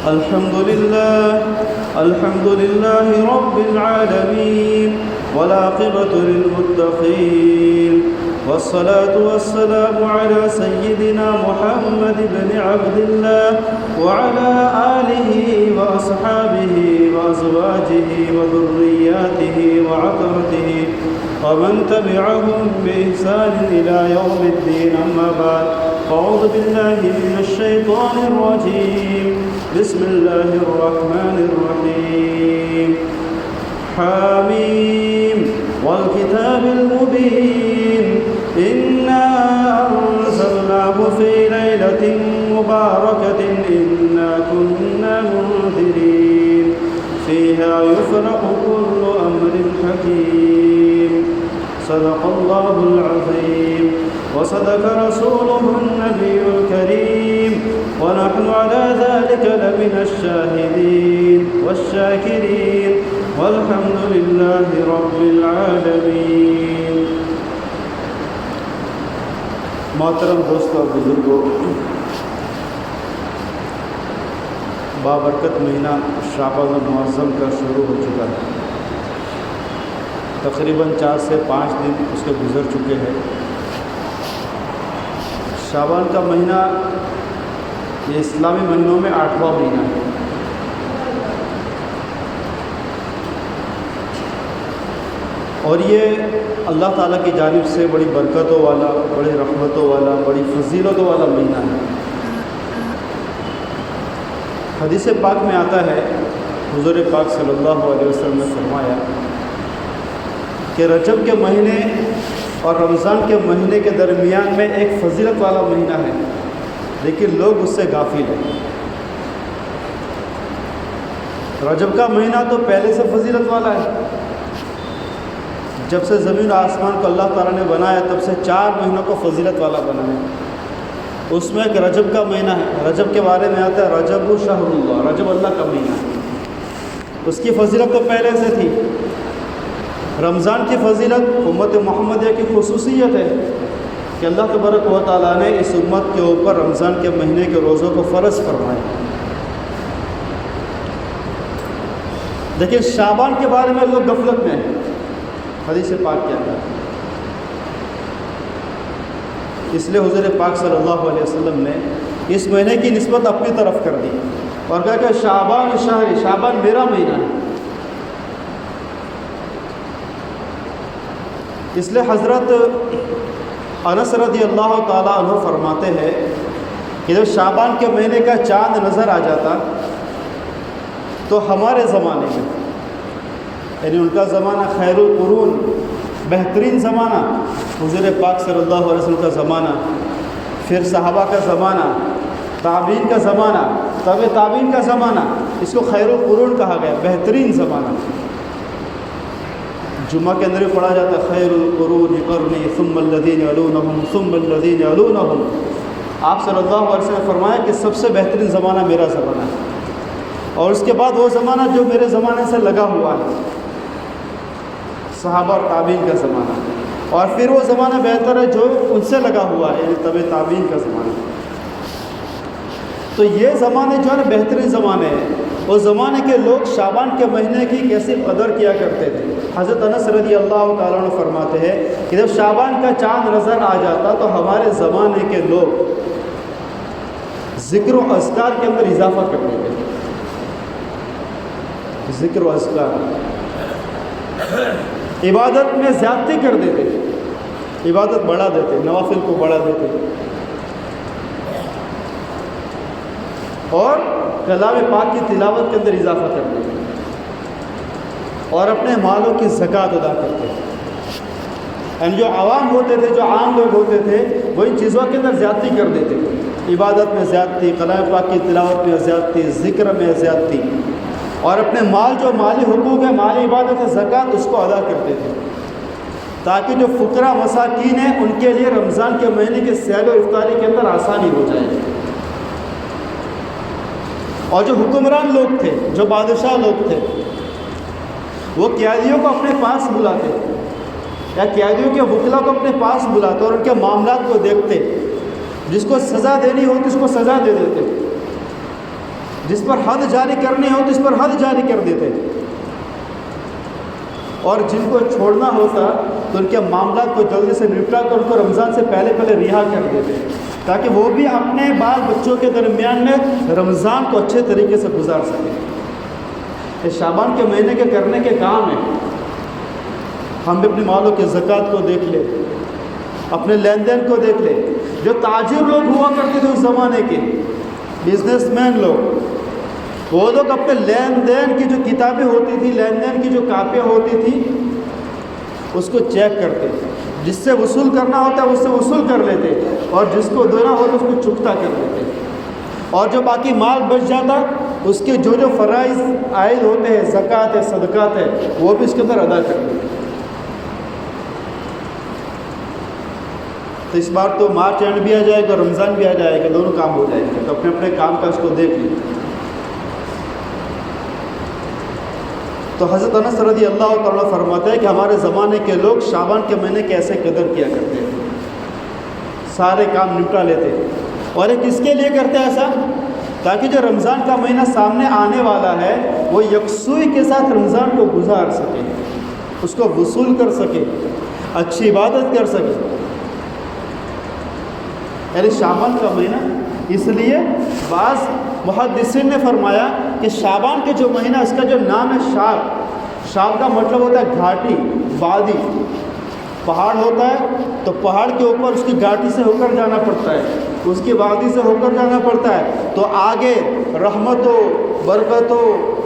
الحمد لله رب العالمين والعاقبة للمتقين والصلاة والسلام على سيدنا محمد بن عبد الله وعلى آله وأصحابه وأزواجه وذرياته وعطرته ومن تبعهم بإحسان إلى يوم الدين. أما بعد، أعوذ بالله من الشيطان الرجيم. بسم الله الرحمن الرحيم. حاميم والكتاب المبين إنا أنزلناه في ليلة مباركة إنا كنا منذرين فيها يفرق كل أمر حكيم. صدق الله العظيم وصدق رسوله النبي الكريم ونحن على ذلك لمن الشاهدين والشاكرين والحمد لله رب العالمين. محترم دوستوں اور بزرگوں، بابرکت مہینہ شعبان المعظم کا شروع ہو چکا ہے. تقریباً 4 سے 5 دن اس کے گزر چکے ہیں. شعبان کا مہینہ یہ اسلامی مہینوں میں 8واں مہینہ ہے. اور یہ اللہ تعالیٰ کی جانب سے بڑی برکتوں والا، بڑی رحمتوں والا، بڑی فضیلتوں والا مہینہ ہے. حدیث پاک میں آتا ہے، حضور پاک صلی اللہ علیہ وسلم نے فرمایا کہ رجب کے مہینے اور رمضان کے مہینے کے درمیان میں ایک فضیلت والا مہینہ ہے، لیکن لوگ اس سے غافل ہیں. رجب کا مہینہ تو پہلے سے فضیلت والا ہے. جب سے زمین و آسمان کو اللہ تعالیٰ نے بنایا تب سے 4 مہینوں کو فضیلت والا بنایا. اس میں ایک رجب کا مہینہ ہے. رجب کے بارے میں آتا ہے رجب شہر اللہ، رجب اللہ کا مہینہ ہے. اس کی فضیلت تو پہلے سے تھی. رمضان کی فضیلت امت محمدیہ کی خصوصیت ہے کہ اللہ تبارک و تعالیٰ نے اس امت کے اوپر رمضان کے مہینے کے روزوں کو فرض فرمایا. لیکن شعبان کے بارے میں لوگ غفلت میں ہیں. حدیث پاک کیا ہے؟ اس لیے حضور پاک صلی اللہ علیہ وسلم نے اس مہینے کی نسبت اپنی طرف کر دی اور کہا کہ شعبان شہری، شعبان میرا مہینہ ہے. اس لیے حضرت انس رضی اللہ تعالیٰ عنہ فرماتے ہیں کہ جب شعبان کے مہینے کا چاند نظر آ جاتا تو ہمارے زمانے میں، یعنی ان کا زمانہ خیر القرون، بہترین زمانہ، حضور پاک صلی اللہ علیہ وسلم کا زمانہ، پھر صحابہ کا زمانہ، تابعین کا زمانہ، تابع تابعین کا زمانہ، اس کو خیر القرون کہا گیا، بہترین زمانہ. جمعہ کے اندر بھی پڑھا جاتا ہے خیر القرون قرنی ثم الذین یلونہم ثم الذین یلونہم. آپ صلی اللہ علیہ وسلم نے فرمایا کہ سب سے بہترین زمانہ میرا زمانہ ہے، اور اس کے بعد وہ زمانہ جو میرے زمانے سے لگا ہوا ہے، صحابہ اور تابعین کا زمانہ، اور پھر وہ زمانہ بہتر ہے جو ان سے لگا ہوا ہے، یعنی تابع تابعین کا زمانہ. تو یہ زمانے جو ہے نا بہترین زمانے ہیں. اس زمانے کے لوگ شعبان کے مہینے کی کیسی قدر کیا کرتے تھے. حضرت انس رضی اللہ تعالیٰ عنہ فرماتے ہیں کہ جب شعبان کا چاند نظر آ جاتا تو ہمارے زمانے کے لوگ ذکر و اذکار کے اندر اضافہ کرتے تھے. ذکر و اذکار، عبادت میں زیادتی کر دیتے، عبادت بڑھا دیتے، نوافل کو بڑھا دیتے، اور کلام پاک کی تلاوت کے اندر اضافہ کر دیتے، اور اپنے مالوں کی زکوٰۃ ادا کرتے. یعنی جو عوام ہوتے تھے، جو عام لوگ ہوتے تھے، وہ ان چیزوں کے اندر زیادتی کر دیتے تھے. عبادت میں زیادتی، کلام پاک کی تلاوت میں زیادتی، ذکر میں زیادتی، اور اپنے مال، جو مالی حقوق ہے، مالی عبادت ہے، زکوٰۃ، اس کو ادا کرتے تھے تاکہ جو فقراء مساکین ہیں ان کے لیے رمضان کے مہینے کے سحر و افطاری کے اندر آسانی ہو جائے. اور جو حکمران لوگ تھے، جو بادشاہ لوگ تھے، وہ قیادیوں کو اپنے پاس بلاتے یا قیادیوں کے وکلا کو اپنے پاس بلاتے اور ان کے معاملات کو دیکھتے. جس کو سزا دینی ہوتی اس کو سزا دے دیتے، جس پر حد جاری کرنی ہو تو اس پر حد جاری کر دیتے، اور جن کو چھوڑنا ہوتا تو ان کے معاملات کو جلدی سے نپٹا کر ان کو رمضان سے پہلے رہا کر دیتے، تاکہ وہ بھی اپنے بال بچوں کے درمیان میں رمضان کو اچھے طریقے سے گزار سکیں۔ یہ شعبان کے مہینے کے کرنے کے کام ہیں۔ ہم بھی اپنے مالوں کے زکوٰۃ کو دیکھ لیں، اپنے لین دین کو دیکھ لیں۔ جو تاجر لوگ ہوا کرتے تھے اس زمانے کے، بزنس مین لوگ، وہ لوگ اپنے لین دین کی جو کتابیں ہوتی تھی، لین دین کی جو کاپیاں ہوتی تھی، اس کو چیک کرتے، جس سے وصول کرنا ہوتا ہے اس سے وصول کر لیتے، اور جس کو دینا ہوتا اس کو چکتا کر لیتے، اور جو باقی مال بچ جاتا اس کے جو فرائض عائد ہوتے ہیں، زکوٰۃ ہے، صدقات ہے، وہ بھی اس کے اندر ادا کرتے۔ تو اس بار تو مارچ اینڈ بھی آ جائے گا، رمضان بھی آ جائے گا، دونوں کام ہو جائیں گے، تو اپنے اپنے کام کا اس کو دیکھ لیں۔ تو حضرت انس رضی اللہ تعالیٰ فرماتے ہیں کہ ہمارے زمانے کے لوگ شعبان کے مہینے کی ایسے قدر کیا کرتے ہیں، سارے کام نپٹا لیتے، اور یہ کس کے لیے کرتے ہیں ایسا؟ تاکہ جو رمضان کا مہینہ سامنے آنے والا ہے وہ یکسوئی کے ساتھ رمضان کو گزار سکے، اس کو وصول کر سکے، اچھی عبادت کر سکے۔ یعنی شعبان کا مہینہ، اس لیے بعض محدثین نے فرمایا کہ شعبان کے جو مہینہ، اس کا جو نام ہے شعب کا مطلب ہوتا ہے گھاٹی، وادی، پہاڑ ہوتا ہے تو پہاڑ کے اوپر اس کی گھاٹی سے ہو کر جانا پڑتا ہے، اس کی وادی سے ہو کر جانا پڑتا ہے، تو آگے رحمت و برکت و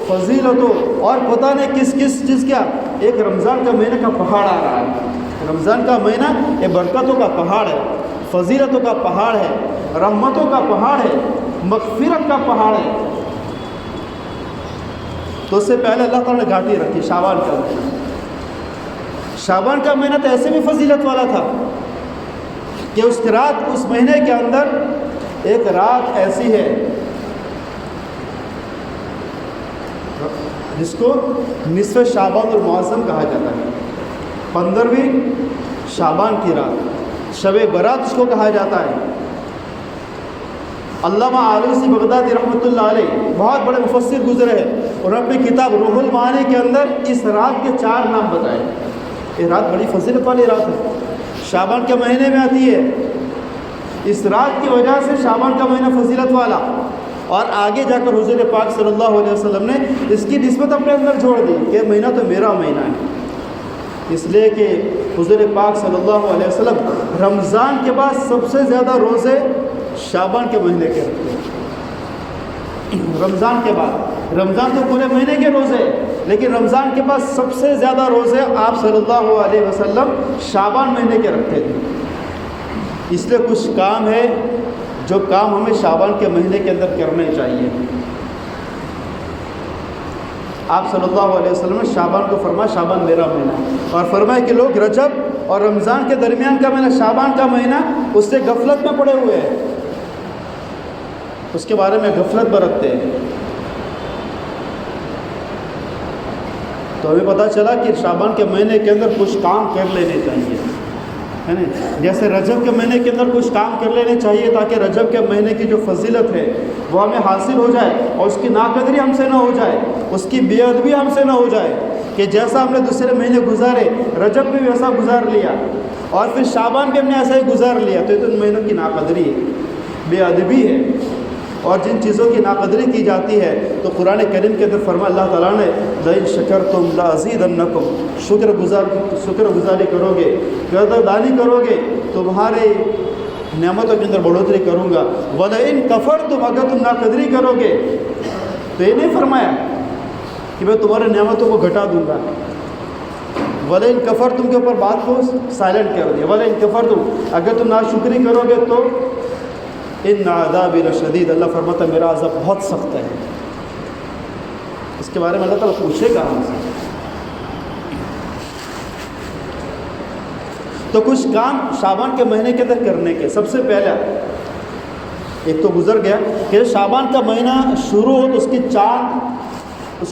فضیلت و اور پتہ نہیں کس کس چیز کا ایک رمضان کا مہینہ کا پہاڑ آ رہا ہے۔ رمضان کا مہینہ یہ برکتوں کا پہاڑ ہے، فضیلتوں کا پہاڑ ہے، رحمتوں کا پہاڑ ہے، مغفرت کا پہاڑ ہے۔ تو اس سے پہلے اللہ تعالیٰ نے گھاٹی رکھی شعبان کا مہینہ۔ شعبان کا مہینہ تو ایسے بھی فضیلت والا تھا کہ اس رات، اس مہینے کے اندر ایک رات ایسی ہے جس کو نصف شعبان المعظم کہا جاتا ہے، 15ویں شعبان کی رات، شب برات اس کو کہا جاتا ہے۔ علامہ آلوسی بغدادی رحمۃ اللہ علیہ بہت بڑے مفسر گزرے ہیں، اور اپنی کتاب روح المعانی کے اندر اس رات کے 4 نام بتائے۔ یہ رات بڑی فضیلت والی رات ہے، شعبان کے مہینے میں آتی ہے، اس رات کی وجہ سے شعبان کا مہینہ فضیلت والا، اور آگے جا کر حضور پاک صلی اللہ علیہ وسلم نے اس کی نسبت اپنے اندر چھوڑ دی کہ مہینہ تو میرا مہینہ ہے، اس لیے کہ حضور پاک صلی اللہ علیہ وسلم رمضان کے بعد سب سے زیادہ روزے شعبان کے مہینے کے رکھتے ہیں۔ رمضان کے بعد، رمضان تو پورے مہینے کے روزے، لیکن رمضان کے بعد سب سے زیادہ روزے آپ صلی اللہ علیہ وسلم شعبان مہینے کے رکھتے تھے۔ اس لیے کچھ کام ہے جو کام ہمیں شعبان کے مہینے کے اندر کرنے چاہیے۔ آپ صلی اللہ علیہ وسلم نے شعبان کو فرمایا شعبان میرا مہینہ ہے، اور فرمایا کہ لوگ رجب اور رمضان کے درمیان کا مہینہ شعبان کا مہینہ اس سے غفلت میں پڑے ہوئے ہیں، اس کے بارے میں غفلت برتتے ہیں۔ تو ہمیں پتہ چلا کہ شعبان کے مہینے کے اندر کچھ کام کر لینے چاہیے، ہے نا؟ جیسے رجب کے مہینے کے اندر کچھ کام کر لینے چاہیے تاکہ رجب کے مہینے کی جو فضیلت ہے وہ ہمیں حاصل ہو جائے، اور اس کی ناقدری ہم سے نہ ہو جائے، اس کی بے ادبی ہم سے نہ ہو جائے، کہ جیسا ہم نے دوسرے مہینے گزارے رجب بھی ویسا گزار لیا، اور پھر شعبان بھی ہم نے ایسا ہی گزار لیا، تو یہ تو ان مہینوں کی ناقدری ہے، بے ادبی ہے۔ اور جن چیزوں کی ناقدری کی جاتی ہے تو قرآن کریم کے اندر فرمایا اللہ تعالیٰ نے لئن شکرتم لازیدنکم، شکر گزاری کرو گے، قدردانی کرو گے، تمہارے نعمتوں کے اندر بڑھوتری کروں گا، ولئن کفرتم، اگر تم ناقدری کرو گے تو یہ نہیں فرمایا کہ میں تمہارے نعمتوں کو گھٹا دوں گا، ولئن کفرتم کے اوپر بات کو سائلنٹ کر دیا، ولئن کفرتم، اگر تم ناشکری کرو گے تو ان عذابی لشدید، اللہ فرماتا ہے میرا عذاب بہت سخت ہے۔ اس کے بارے میں اللہ تعالیٰ پوچھے گا ہم سے۔ تو کچھ کام شعبان کے مہینے کے اندر کرنے کے، سب سے پہلا ایک تو گزر گیا کہ شعبان کا مہینہ شروع ہو تو اس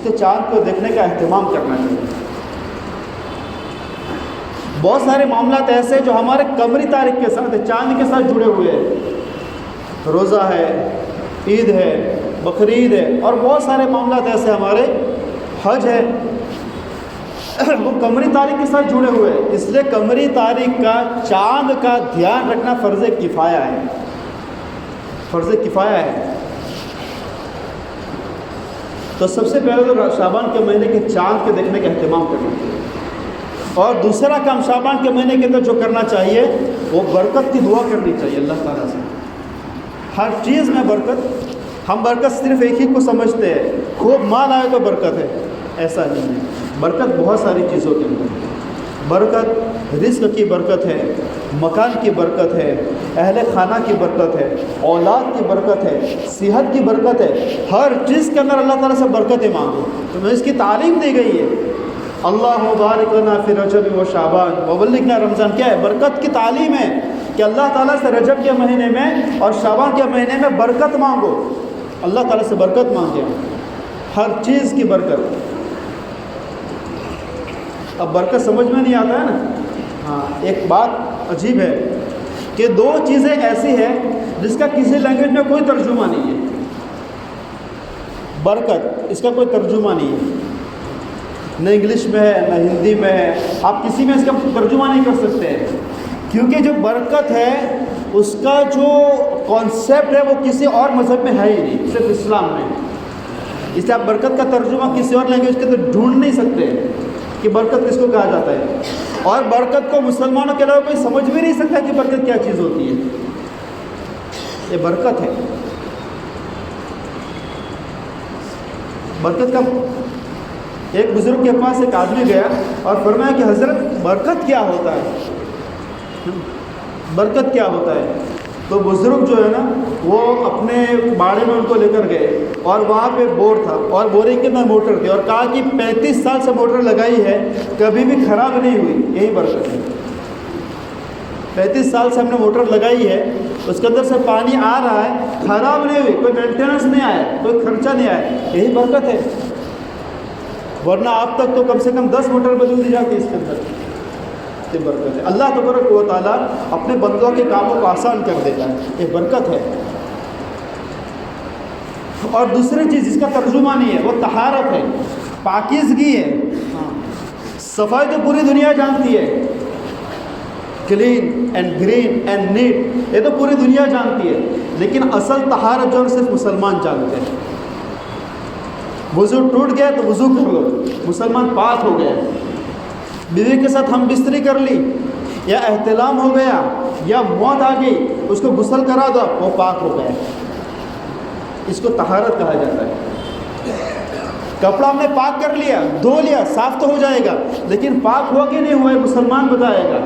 کے چاند کو دیکھنے کا اہتمام کرنا چاہیے۔ بہت سارے معاملات ایسے جو ہمارے قمری تاریخ کے ساتھ، چاند کے ساتھ جڑے ہوئے ہیں، روزہ ہے، عید ہے، بقرعید ہے اور بہت سارے معاملات ایسے ہمارے، حج ہے، وہ قمری تاریخ کے ساتھ جڑے ہوئے ہیں، اس لیے قمری تاریخ کا، چاند کا دھیان رکھنا فرض کفایہ ہے، فرض کفایہ ہے۔ تو سب سے پہلے تو شعبان کے مہینے کے چاند کے دیکھنے کا اہتمام کرنا چاہیے، اور دوسرا کام شعبان کے مہینے کے اندر جو کرنا چاہیے وہ برکت کی دعا کرنی چاہیے اللہ تعالیٰ سے۔ ہر چیز میں برکت، ہم برکت صرف ایک ہی کو سمجھتے ہیں، خوب مال آئے تو برکت ہے، ایسا نہیں ہے۔ برکت بہت ساری چیزوں کے اندر، برکت رزق کی برکت ہے، مکان کی برکت ہے، اہل خانہ کی برکت ہے، اولاد کی برکت ہے، صحت کی برکت ہے، ہر چیز کے اندر اللہ تعالیٰ سے برکتیں مانگو۔ تو اس کی تعلیم دی گئی ہے، اللہ بارک لنا فی رجب و شعبان وبلغنا رمضان، کیا ہے؟ برکت کی تعلیم ہے کہ اللہ تعالیٰ سے رجب کے مہینے میں اور شعبان کے مہینے میں برکت مانگو، اللہ تعالیٰ سے برکت مانگے، ہر چیز کی برکت۔ اب برکت سمجھ میں نہیں آتا ہے نا، ہاں ایک بات عجیب ہے کہ دو چیزیں ایسی ہیں جس کا کسی لینگویج میں کوئی ترجمہ نہیں ہے۔ برکت، اس کا کوئی ترجمہ نہیں ہے، نہ انگلش میں ہے نہ ہندی میں ہے، آپ کسی میں اس کا ترجمہ نہیں کر سکتے ہیں، کیونکہ جو برکت ہے اس کا جو کانسیپٹ ہے وہ کسی اور مذہب میں ہے ہی نہیں، صرف اسلام میں۔ اس لیے آپ برکت کا ترجمہ کسی اور لینگویج کے اندر ڈھونڈ نہیں سکتے کہ برکت کس کو کہا جاتا ہے، اور برکت کو مسلمانوں کے علاوہ کوئی سمجھ بھی نہیں سکتا کہ برکت کیا چیز ہوتی ہے۔ یہ برکت ہے، برکت کا۔ ایک بزرگ کے پاس ایک آدمی گیا اور فرمایا کہ حضرت برکت کیا ہوتا ہے، برکت کیا ہوتا ہے؟ تو بزرگ جو ہے نا وہ اپنے باڑے میں ان کو لے کر گئے، اور وہاں پہ بور تھا اور بورنگ کے اندر موٹر تھی، اور کہا کہ 35 سال سے موٹر لگائی ہے کبھی بھی خراب نہیں ہوئی، یہی برکت ہے۔ 35 سال سے ہم نے موٹر لگائی ہے، اس کے اندر سے پانی آ رہا ہے، خراب نہیں ہوئی، کوئی مینٹیننس نہیں آیا، کوئی خرچہ نہیں آیا، یہی برکت ہے۔ ورنہ آپ تک تو کم سے کم 10 موٹر بدل دی جاتی اس کے اندر، یہ برکت ہے۔ اللہ تبارک و تعالیٰ اپنے بندوں کے کاموں کو آسان کر دیتا ہے، یہ برکت ہے۔ اور دوسری چیز جس کا ترجمہ نہیں ہے وہ طہارت ہے، پاکیزگی ہے۔ صفائی تو پوری دنیا جانتی ہے، clean and green and neat, یہ تو پوری دنیا جانتی ہے، لیکن اصل طہارت جو صرف مسلمان جانتے ہیں۔ وضو ٹوٹ گیا تو وضو کر لو، مسلمان پاک ہو گیا۔ بیوی کے ساتھ ہم بستری کر لی، یا احتلام ہو گیا یا موت آ گئی، اس کو غسل کرا دو، وہ پاک ہو گیا، اس کو طہارت کہا جاتا ہے۔ کپڑا ہم نے پاک کر لیا، دھو لیا، صاف تو ہو جائے گا، لیکن پاک ہوا کہ نہیں ہوا ہے مسلمان بتائے گا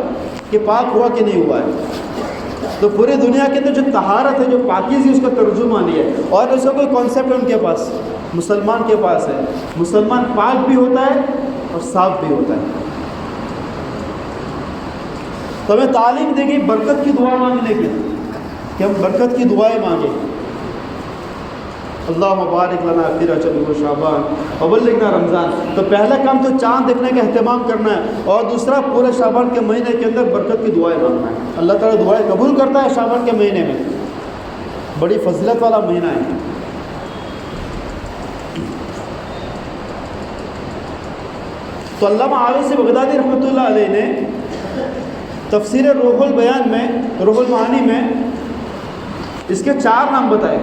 کہ پاک ہوا کہ نہیں ہوا ہے۔ تو پوری دنیا کے اندر جو طہارت ہے، جو پاکیزی، اس کا ترجمہ نہیں ہے، اور اس کا کوئی کانسیپٹ ان کے پاس، مسلمان کے پاس ہے۔ مسلمان پاک بھی ہوتا ہے اور صاف بھی ہوتا ہے۔ تو ہمیں تعلیم دے گی برکت کی دعا مانگنے کی، کہ ہم برکت کی دعائیں مانگیں۔ اللہ مبارک لنا فی رجب و شعبان وبلغنا رمضان۔ تو پہلا کام تو چاند دیکھنے کا اہتمام کرنا ہے، اور دوسرا پورے شعبان کے مہینے کے اندر برکت کی دعائیں مانگنا ہے۔ اللہ تعالیٰ دعائیں قبول کرتا ہے شعبان کے مہینے میں، بڑی فضیلت والا مہینہ ہے۔ تو علامہ عالوسی بغدادی رحمۃ اللہ علیہ نے تفسیر روح البیان میں، روح المعانی میں اس کے 4 نام بتائے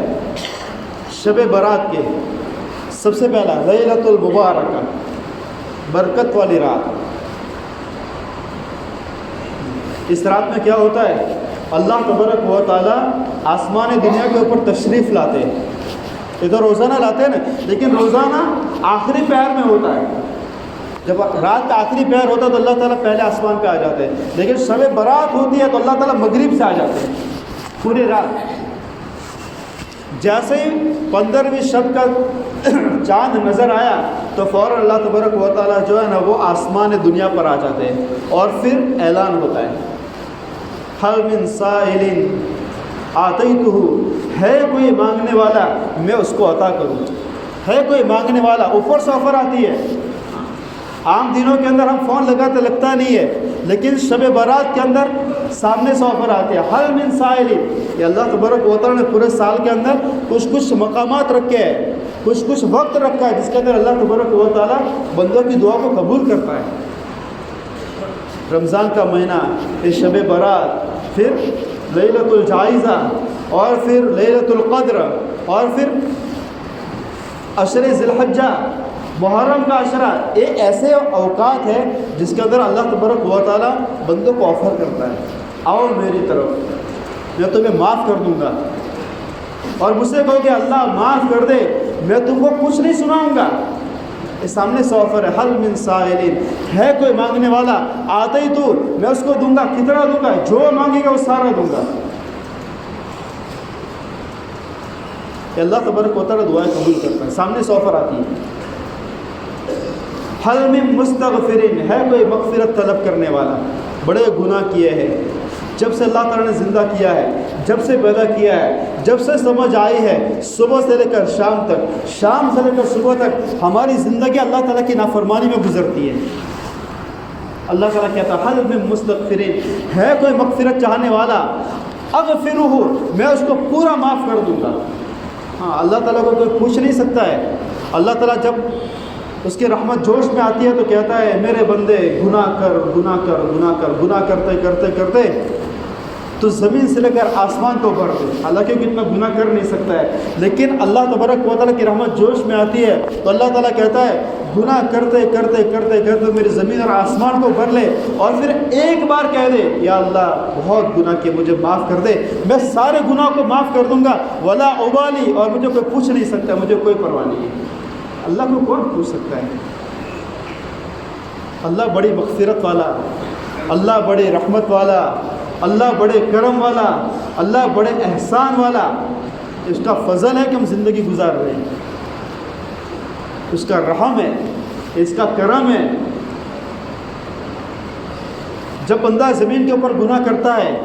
شب برات کے۔ سب سے پہلا لیلۃ المبارکہ، برکت والی رات۔ اس رات میں کیا ہوتا ہے؟ اللہ تبارک و تعالیٰ آسمان دنیا کے اوپر تشریف لاتے ہیں۔ یہ تو روزانہ لاتے ہیں نا، لیکن روزانہ آخری پہر میں ہوتا ہے۔ جب رات کا آخری پہر ہوتا ہے تو اللہ تعالیٰ پہلے آسمان پہ آ جاتے ہیں، لیکن شب برات ہوتی ہے تو اللہ تعالیٰ مغرب سے آ جاتے ہیں پوری رات۔ جیسے ہی 15ویں شب کا چاند نظر آیا تو فوراً اللہ تبارک و تعالیٰ جو ہے نا وہ آسمان دنیا پر آ جاتے ہیں، اور پھر اعلان ہوتا ہے حل من سائل آتیتہ، ہے کوئی مانگنے والا میں اس کو عطا کروں، ہے کوئی مانگنے والا، اوپر سے آفر آتی ہے عام دنوں کے اندر ہم فون لگاتے لگتا نہیں ہے، لیکن شب برات کے اندر سامنے سے آفر آتے ہیں، حل من سائل، یہ اللہ تبارک و تعالیٰ نے پورے سال کے اندر کچھ مقامات رکھے ہیں، کچھ وقت رکھا ہے جس کے اندر اللہ تبارک و تعالیٰ بندوں کی دعا کو قبول کرتا ہے۔ رمضان کا مہینہ، یہ شب برات، پھر لیلۃ الجائزہ، اور پھر لیلۃ القدر، اور پھر عشر ذی الحجہ، محرم کا عشرہ، یہ ایسے اوقات ہیں جس کے اندر اللہ تبارک و تعالیٰ بندوں کو آفر کرتا ہے، آؤ میری طرف، میں تمہیں معاف کر دوں گا۔ اور مجھ سے کہو کہ اللہ معاف کر دے، میں تم کو کچھ نہیں سناؤں گا۔ اس سامنے سے آفر ہے، حل من سائلین، ہے کوئی مانگنے والا، آتے ہی تو میں اس کو دوں گا، کتنا دوں گا، جو مانگے گا وہ سارا دوں گا۔ کہ اللہ تبارک و تعالیٰ دعائیں قبول کرتا ہے۔ سامنے سے آفر آتی ہے، حل من مستغفرین، ہے کوئی مغفرت طلب کرنے والا، بڑے گناہ کیے ہیں، جب سے اللہ تعالیٰ نے زندہ کیا ہے، جب سے پیدا کیا ہے، جب سے سمجھ آئی ہے، صبح سے لے کر شام تک، شام سے لے کر صبح تک ہماری زندگی اللہ تعالیٰ کی نافرمانی میں گزرتی ہے۔ اللہ تعالیٰ کہتا ہے حل من مستغفرین، ہے کوئی مغفرت چاہنے والا، اغفرہ، میں اس کو پورا معاف کر دوں گا۔ ہاں، اللہ تعالیٰ کو کوئی پوچھ نہیں سکتا ہے۔ اللہ تعالیٰ جب اس کی رحمت جوش میں آتی ہے تو کہتا ہے میرے بندے گناہ کر، گناہ کر، گناہ کر، گناہ کرتے کرتے کرتے تو زمین سے لے کر آسمان کو بڑھ دے۔ حالانکہ کتنا گناہ کر نہیں سکتا ہے، لیکن اللہ تبارک و تعالیٰ کی رحمت جوش میں آتی ہے تو اللہ تعالیٰ کہتا ہے گناہ کرتے کرتے کرتے کرتے میری زمین اور آسمان کو بھر لے، اور پھر ایک بار کہہ دے یا اللہ بہت گناہ کیے، مجھے معاف کر دے، میں سارے گناہ کو معاف کر دوں گا، ولا ابالی، اور مجھے کوئی پوچھ نہیں سکتا، مجھے کوئی پرواہ نہیں ہے۔ اللہ کو کون پوچھ سکتا ہے؟ اللہ بڑی مغفرت والا، اللہ بڑے رحمت والا، اللہ بڑے کرم والا، اللہ بڑے احسان والا۔ اس کا فضل ہے کہ ہم زندگی گزار رہے ہیں، اس کا رحم ہے، اس کا کرم ہے۔ جب بندہ زمین کے اوپر گناہ کرتا ہے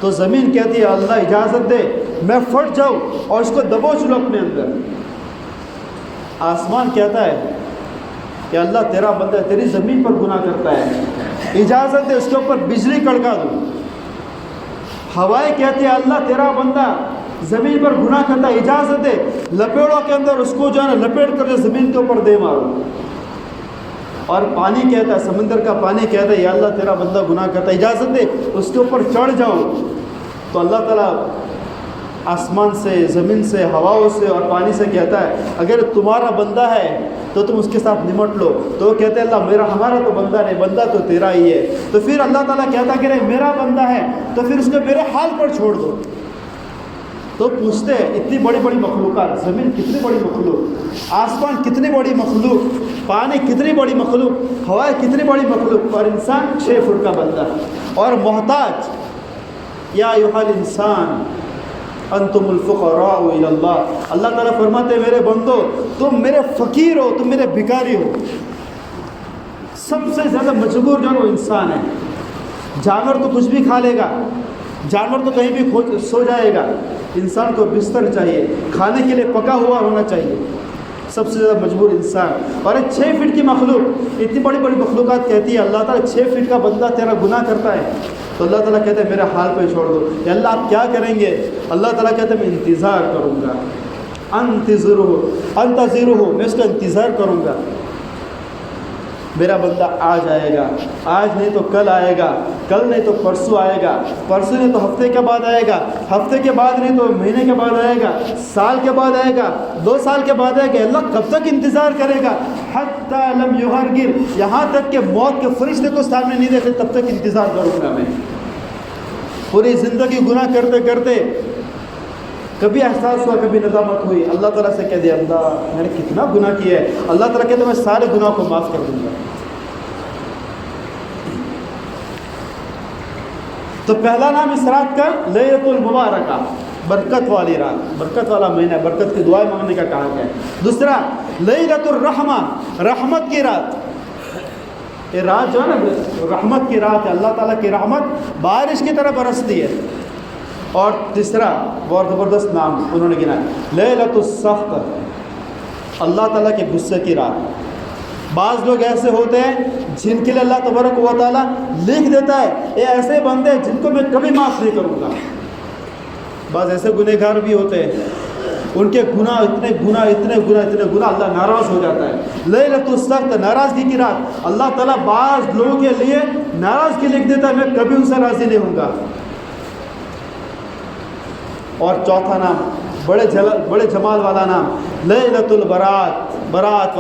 تو زمین کہتی ہے اللہ اجازت دے میں پھٹ جاؤں اور اس کو دبوچ لو اپنے اندر۔ آسمان کہتا ہے کہ اللہ تیرا بندہ تیری زمین پر گناہ کرتا ہے، اجازت دے اس کے اوپر بجلی کڑکا دوں۔ ہوائیں کہتی ہے اللہ تیرا بندہ زمین پر گناہ کرتا ہے، اجازت دے لپیڑوں کے اندر اس کو جو ہے نا لپیٹ کر جو زمین کے اوپر دے مارو۔ اور پانی کہتا ہے، سمندر کا پانی کہتا ہے یا اللہ تیرا بندہ گناہ کرتا ہے، اجازت دے اس کے اوپر چڑھ جاؤ۔ تو اللہ تعالیٰ آسمان سے، زمین سے، ہواؤں سے اور پانی سے کہتا ہے اگر تمہارا بندہ ہے تو تم اس کے ساتھ نمٹ لو۔ تو وہ کہتے ہیں اللہ ہمارا تو بندہ نہیں، بندہ تو تیرا ہی ہے۔ تو پھر اللہ تعالیٰ کہتا کہ نہیں میرا بندہ ہے تو پھر اس کو میرے حال پر چھوڑ دو۔ تو پوچھتے ہیں اتنی بڑی بڑی مخلوقات، زمین کتنی بڑی مخلوق، آسمان کتنی بڑی مخلوق، پانی کتنی بڑی مخلوق، ہوائیں کتنی بڑی مخلوق، اور انسان 6 فٹ کا بندہ اور محتاج۔ یا ایھا الانسان انتم الفقراء الی اللہ، اللہ تعالیٰ فرماتے ہیں میرے بندو تم میرے فقیر ہو، تم میرے بھکاری ہو۔ سب سے زیادہ مجبور جو وہ انسان ہے۔ جانور تو کچھ بھی کھا لے گا، جانور تو کہیں بھی سو جائے گا، انسان کو بستر چاہیے، کھانے کے لیے پکا ہوا ہونا چاہیے۔ سب سے زیادہ مجبور انسان، اور 6 فٹ کی مخلوق، اتنی بڑی بڑی مخلوقات کہتی ہے اللہ تعالیٰ 6 فٹ کا بندہ تیرا گناہ کرتا ہے تو اللہ تعالیٰ کہتا ہے میرے حال پہ چھوڑ دو۔ یا اللہ آپ کیا کریں گے؟ اللہ تعالیٰ کہتا ہے میں انتظار کروں گا، انتظرہ، میں اس کا انتظار کروں گا۔ میرا بندہ آ جائے گا، آج نہیں تو کل آئے گا، کل نہیں تو پرسوں آئے گا، پرسوں نہیں تو ہفتے کے بعد آئے گا، ہفتے کے بعد نہیں تو مہینے کے بعد آئے گا، سال کے بعد آئے گا، 2 سال کے بعد آئے گا۔ اللہ کب تک انتظار کرے گا؟ حتی لم یغرگر، یہاں تک کہ موت کے فرشتے کو سامنے نہیں دیکھتے تب تک انتظار کروں گا میں۔ پوری زندگی گناہ کرتے کرتے کبھی احساس ہوا، کبھی ندامت ہوئی، اللہ تعالیٰ سے کہہ دیا اللہ میں نے کتنا گناہ کیا ہے، اللہ تعالیٰ کہتے میں سارے گناہ کو معاف کر دوں گا۔ تو پہلا نام اس رات کا لیلۃ المبارکہ، برکت والی رات، برکت والا مہینہ، برکت کی دعائیں مانگنے کا کہا گیا ہے۔ دوسرا لیلۃ الرحمہ، رحمت کی رات، یہ رات جو ہے نا رحمت کی رات ہے، اللہ تعالیٰ کی رحمت بارش کی طرح برستی ہے۔ اور تیسرا بہت زبردست نام انہوں نے گنا لیلۃ السخط، اللہ تعالیٰ کے غصے کی رات۔ بعض لوگ ایسے ہوتے ہیں جن کے لیے اللہ تبارک و تعالیٰ لکھ دیتا ہے یہ ایسے بندے جن کو میں کبھی معاف نہیں کروں گا. بعض ایسے گنہگار بھی ہوتے ہیں ان کے گناہ اتنے گناہ اللہ ناراض ہو جاتا ہے. لیلۃ السخت ناراضگی کی رات اللہ تعالیٰ بعض لوگوں کے لیے ناراضگی لکھ دیتا ہے، میں کبھی ان سے راضی نہیں ہوں گا. اور چوتھا نام بڑے جمال والا نام لیلۃ البرات، برات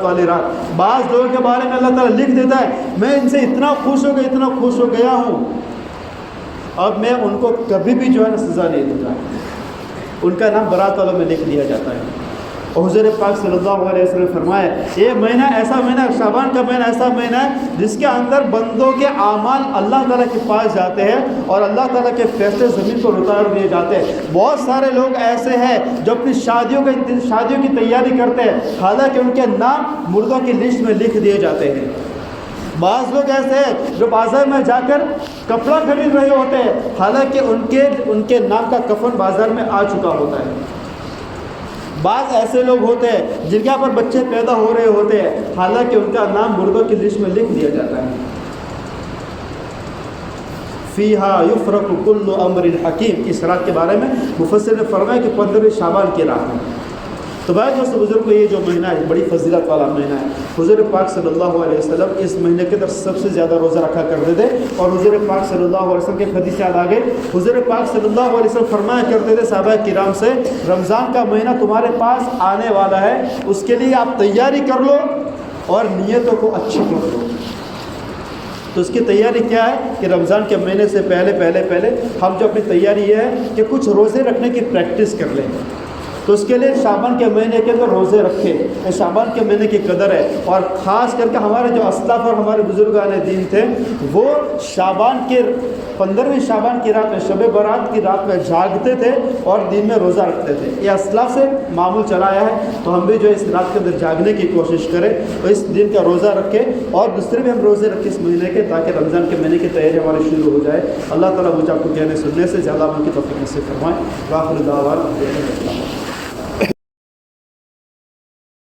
والی رات. بعض لوگوں کے بارے میں اللہ تعالیٰ لکھ دیتا ہے میں ان سے اتنا خوش ہو گیا ہوں، اب میں ان کو کبھی بھی جو ہے نا سزا نہیں دوں گا. ان کا نام برات والوں میں لکھ دیا جاتا ہے. اور حضور پاک صلی اللہ علیہ وسلم نے فرمایا یہ مہینہ ایسا مہینہ، شعبان کا مہینہ ایسا مہینہ ہے جس کے اندر بندوں کے اعمال اللہ تعالیٰ کے پاس جاتے ہیں اور اللہ تعالیٰ کے فیصلے زمین پر اتار دیے جاتے ہیں. بہت سارے لوگ ایسے ہیں جو اپنی شادیوں کی تیاری کرتے ہیں حالانکہ ان کے نام مردوں کی لسٹ میں لکھ دیے جاتے ہیں. بعض لوگ ایسے ہیں جو بازار میں جا کر کپڑا خرید رہے ہوتے ہیں حالانکہ ان کے نام کا کفن بازار میں آ چکا ہوتا ہے. بعض ایسے لوگ ہوتے ہیں جن کے یہاں پر بچے پیدا ہو رہے ہوتے ہیں حالانکہ ان کا نام مردوں کی لسٹ میں لکھ دیا جاتا ہے. فیہا یفرق کل امر حکیم، اس رات کے بارے میں مفسر نے فرمایا کہ 15 شعبان کی رات ہے. تو بھائی دوستو بزرگوں یہ جو مہینہ ہے بڑی فضیلت والا مہینہ ہے. حضور پاک صلی اللہ علیہ وسلم اس مہینے کے اندر سب سے زیادہ روزہ رکھا کرتے تھے اور حضور پاک صلی اللہ علیہ وسلم کے حدیث یاد آگے حضور پاک صلی اللہ علیہ وسلم فرمایا کرتے تھے صحابہ کرام سے رمضان کا مہینہ تمہارے پاس آنے والا ہے، اس کے لیے آپ تیاری کر لو اور نیتوں کو اچھی کر لو. تو اس کی تیاری کیا ہے کہ رمضان کے مہینے سے پہلے ہم جو اپنی تیاری یہ ہے کہ کچھ روزے رکھنے کی پریکٹس کر لیں. تو اس کے لیے شعبان کے مہینے کے اندر روزے رکھے، شعبان کے مہینے کی قدر ہے. اور خاص کر کے ہمارے جو اسلاف اور ہمارے بزرگان دین تھے وہ شعبان کے 15ویں شعبان کی رات میں شب برات کی رات میں جاگتے تھے اور دن میں روزہ رکھتے تھے. یہ اسلاف سے معمول چلا آیا ہے. تو ہم بھی جو اس رات کے اندر جاگنے کی کوشش کریں اور اس دن کا روزہ رکھیں اور دوسرے بھی ہم روزے رکھیں اس مہینے کے تاکہ رمضان کے مہینے کی تیاری ہماری شروع ہو جائے. اللہ تعالیٰ مجھے آپ کو کہنے سننے سے زیادہ عمل کی توفیق نصیب فرمائے. آخر دعوانا